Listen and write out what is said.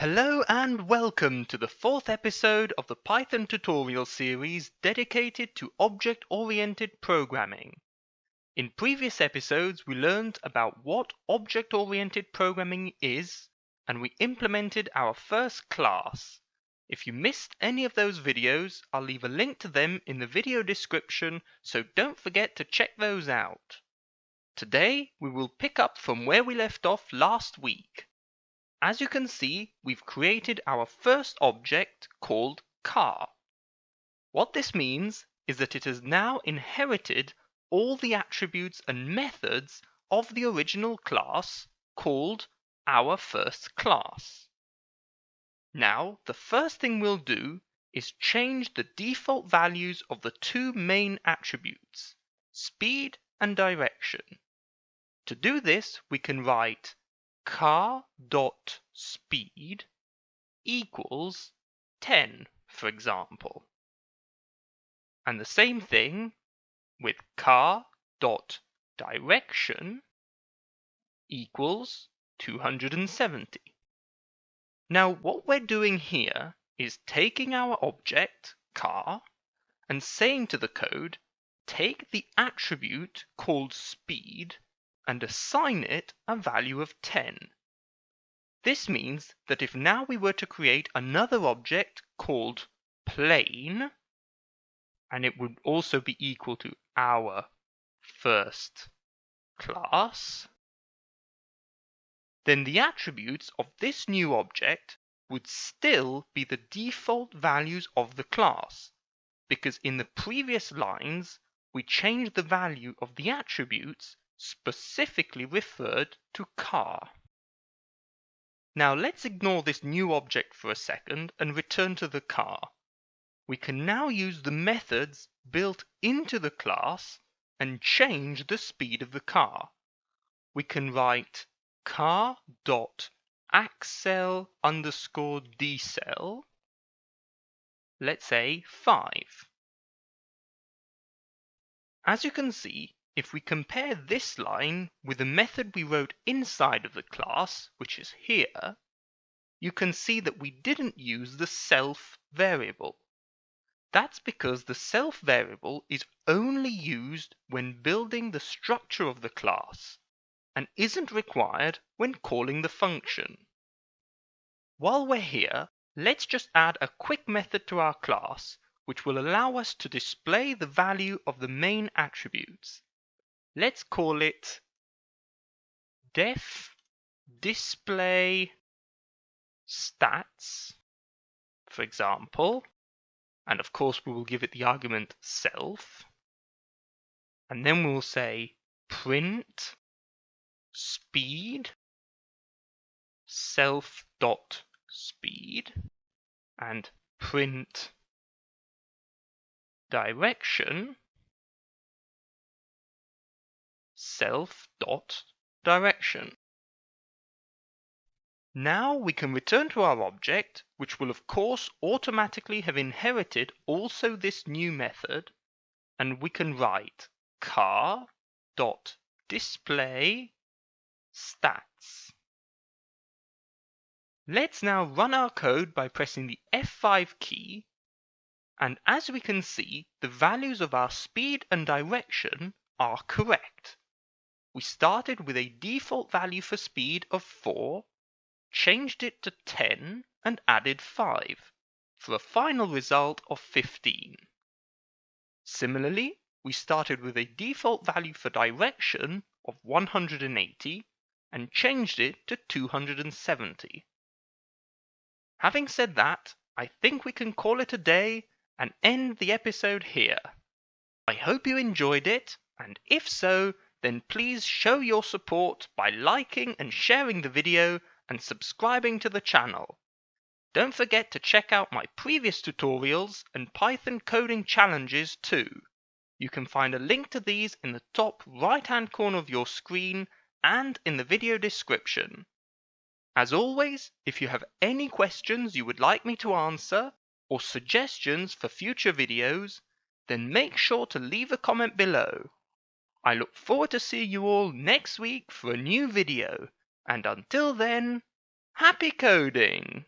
Hello and welcome to the fourth episode of the Python tutorial series dedicated to object-oriented programming. In previous episodes, we learned about what object-oriented programming is, and we implemented our first class. If you missed any of those videos, I'll leave a link to them in the video description, so don't forget to check those out. Today, we will pick up from where we left off last week. As you can see, we've created our first object called car. What this means is that it has now inherited all the attributes and methods of the original class called our first class. Now, the first thing we'll do is change the default values of the two main attributes, speed and direction. To do this, we can write car.speed equals 10, for example. And the same thing with car.direction equals 270. Now, what we're doing here is taking our object, car, and saying to the code, take the attribute called speed and assign it a value of 10. This means that if now we were to create another object called plane, and it would also be equal to our first class, then the attributes of this new object would still be the default values of the class, because in the previous lines we changed the value of the attributes specifically referred to car. Now let's ignore this new object for a second and return to the car. We can now use the methods built into the class and change the speed of the car. We can write car.accel_decel, let's say 5. As you can see, if we compare this line with the method we wrote inside of the class, which is here, you can see that we didn't use the self variable. That's because the self variable is only used when building the structure of the class and isn't required when calling the function. While we're here, let's just add a quick method to our class which will allow us to display the value of the main attributes. Let's call it def display stats, for example, and of course we will give it the argument self, and then we'll say print speed self.speed and print direction self.direction. Now we can return to our object, which will of course automatically have inherited also this new method, and we can write car.display stats. Let's now run our code by pressing the F5 key, and as we can see, the values of our speed and direction are correct. We started with a default value for speed of 4, changed it to 10, and added 5, for a final result of 15. Similarly, we started with a default value for direction of 180 and changed it to 270. Having said that, I think we can call it a day and end the episode here. I hope you enjoyed it, and if so, then please show your support by liking and sharing the video and subscribing to the channel. Don't forget to check out my previous tutorials and Python coding challenges too. You can find a link to these in the top right-hand corner of your screen and in the video description. As always, if you have any questions you would like me to answer or suggestions for future videos, then make sure to leave a comment below. I look forward to seeing you all next week for a new video, and until then, happy coding!